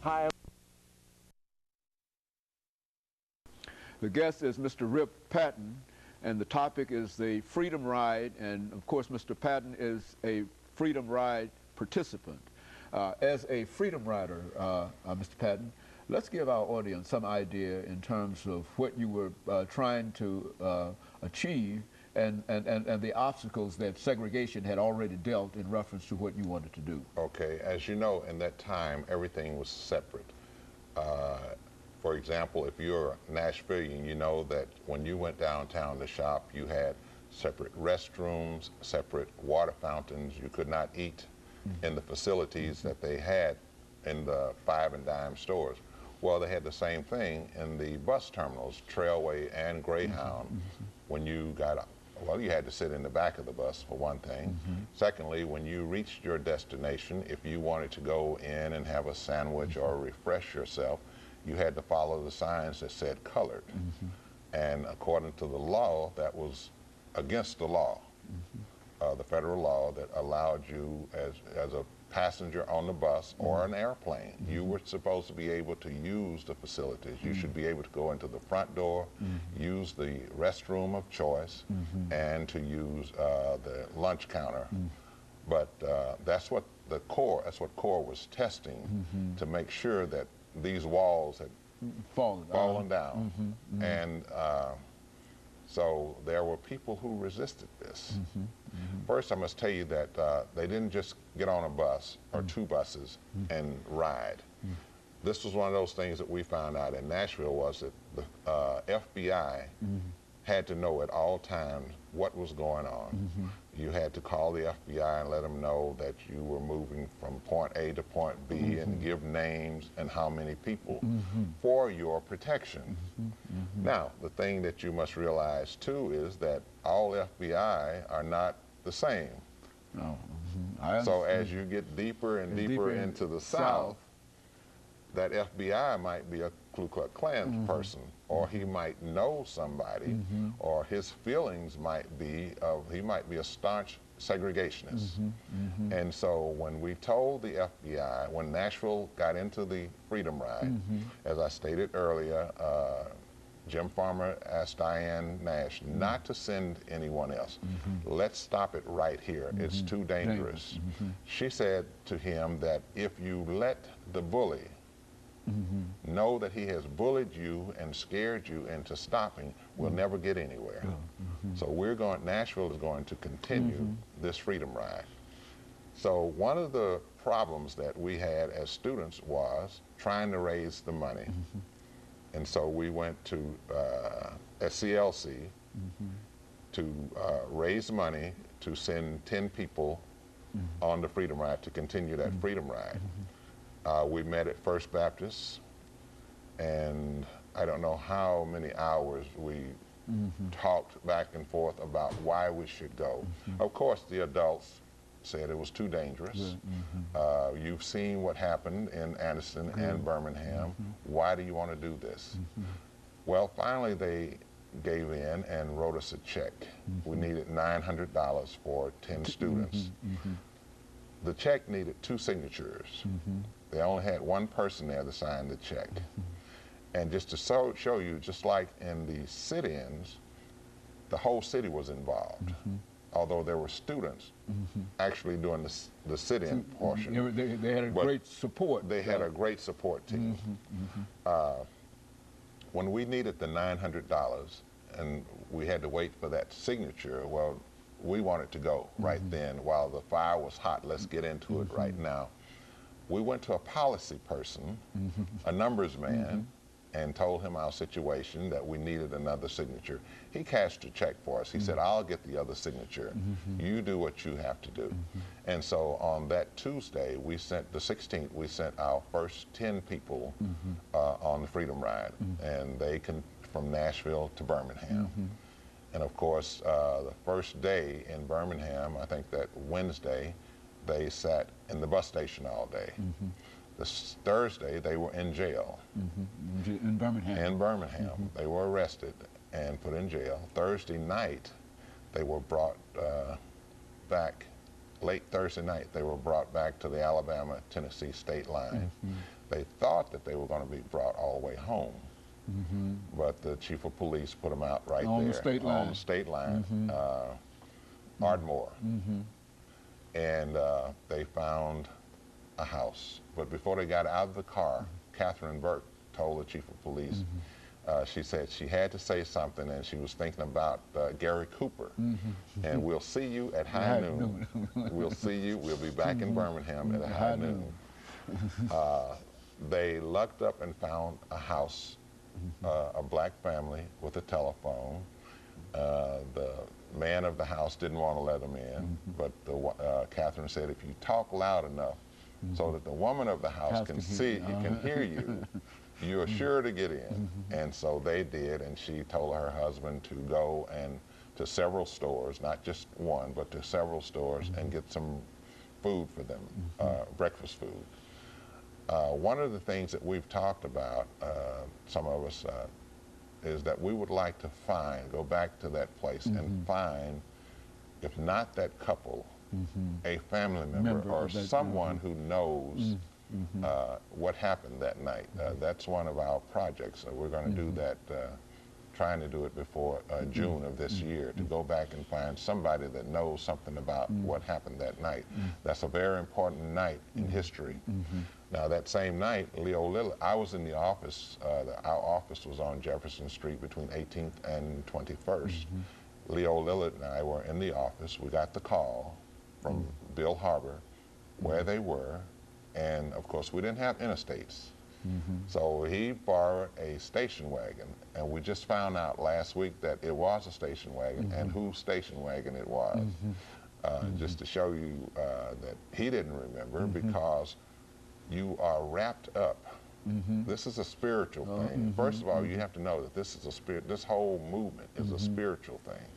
Hi. The guest is Mr. RPatton, and the topic is the Freedom Ride, and of course Mr. Patton is a Freedom Ride participant. As a Freedom Rider, Mr. Patton, let's give our audience some idea in terms of what you were trying to achieve and the obstacles that segregation had already dealt in reference to what you wanted to do. Okay, as you know, in that time, everything was separate. For example, if you're a Nashvilleian, you know that when you went downtown to shop, you had separate restrooms, separate water fountains. You could not eat in the facilities that they had in the 5 and dime stores. Well, they had the same thing in the bus terminals, Trailway and Greyhound. When you got up, well, you had to sit in the back of the bus, for one thing. Secondly, when you reached your destination, if you wanted to go in and have a sandwich or refresh yourself, you had to follow the signs that said colored. And according to the law, that was against the law, the federal law that allowed you as a passenger on the bus or an airplane, you were supposed to be able to use the facilities. You should be able to go into the front door, use the restroom of choice, and to use the lunch counter. But that's what CORE was testing, to make sure that these walls had fallen down. And so there were people who resisted this. First, I must tell you that they didn't just get on a bus or 2 buses and ride. This was one of those things that we found out in Nashville, was that the FBI had to know at all times what was going on. You had to call the FBI and let them know that you were moving from point A to point B and give names and how many people for your protection. Now, the thing that you must realize too is that all FBI are not the same. So as you get deeper and deeper into the South, that FBI might be a Ku Klux Klan person, or he might know somebody, or his feelings might be he might be a staunch segregationist. And so when we told the FBI, when Nashville got into the Freedom Ride, as I stated earlier, Jim Farmer asked Diane Nash not to send anyone else. Let's stop it right here. It's too dangerous. She said to him that if you let the bully know that he has bullied you and scared you into stopping, we'll never get anywhere. So Nashville is going to continue this Freedom Ride. So one of the problems that we had as students was trying to raise the money. And so we went to SCLC to raise money to send 10 people on the Freedom Ride, to continue that Freedom Ride. We met at First Baptist, and I don't know how many hours we talked back and forth about why we should go. Of course, the adults said it was too dangerous. You've seen what happened in Anderson and Birmingham. Why do you want to do this? Well, finally they gave in and wrote us a check. We needed $900 for 10 students. The check needed 2 signatures. They only had 1 person there to sign the check. And just to show you, just like in the sit-ins, the whole city was involved. Although there were students actually doing the sit-in portion. They had a great support. They had a great support team. When we needed the $900 and we had to wait for that signature, well, we wanted to go right then. While the fire was hot, let's get into it right now. We went to a policy person, a numbers man, and told him our situation, that we needed another signature. He cashed a check for us. He said, I'll get the other signature. You do what you have to do. And so on that Tuesday, we sent, the 16th, we sent our first 10 people on the Freedom Ride. And they from Nashville to Birmingham. And of course, the first day in Birmingham, I think that Wednesday, they sat in the bus station all day. This Thursday, they were in jail. In Birmingham? In Birmingham. They were arrested and put in jail. Thursday night, they were brought back, late Thursday night, they were brought back to the Alabama-Tennessee state line. They thought thought that they were going to be brought all the way home. But the chief of police put them out right on there the state line. on the state line, Ardmore. And they found a house. But before they got out of the car, Catherine Burke told the chief of police, she said she had to say something, and she was thinking about Gary Cooper. And we'll see you at high noon. We'll see you. We'll be back in Birmingham at high noon. They lucked up and found a house, a black family with a telephone. The man of the house didn't want to let them in, but Catherine said, if you talk loud enough so that the woman of the house can hear you, you're sure to get in. And so they did, and she told her husband to go and to several stores, not just one, but to several stores, and get some food for them, breakfast food. One of the things that we've talked about, some of us, is that we would like to go back to that place and find, if not that couple, a family member or someone who knows what happened that night. That's one of our projects. We're going to do that, trying to do it before June of this year, to go back and find somebody that knows something about what happened that night. That's a very important night in history. Now, that same night, Leo Lillard, I was in the office. Our office was on Jefferson Street between 18th and 21st. Leo Lillard and I were in the office. We got the call from Bill Harbor where they were, and of course we didn't have interstates. So he borrowed a station wagon, and we just found out last week that it was a station wagon, and whose station wagon it was. Just to show you that he didn't remember, because you are wrapped up. This is a spiritual thing. First of all, you have to know that this is a spirit. This whole movement is a spiritual thing.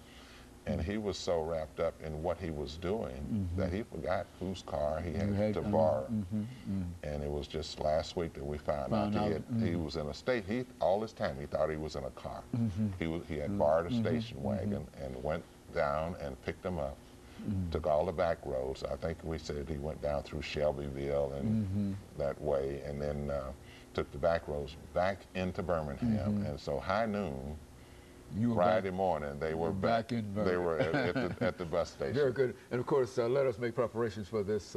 And he was so wrapped up in what he was doing that he forgot whose car he had to borrow. And it was just last week that we found out he was in a state. All this time he thought he was in a car. He had borrowed a station wagon and went down and picked them up. Took all the back roads. I think we said he went down through Shelbyville and that way, and then took the back roads back into Birmingham. And so high noon, Friday morning, they were back in Birmingham. They were at the bus station. Very good. And of course, let us make preparations for this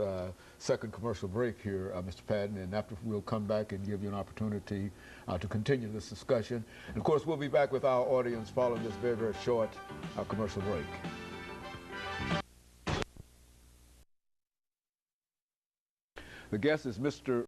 second commercial break here, Mr. Patton, and after we'll come back and give you an opportunity to continue this discussion. And of course, we'll be back with our audience following this very, very short commercial break. The guest is Mr.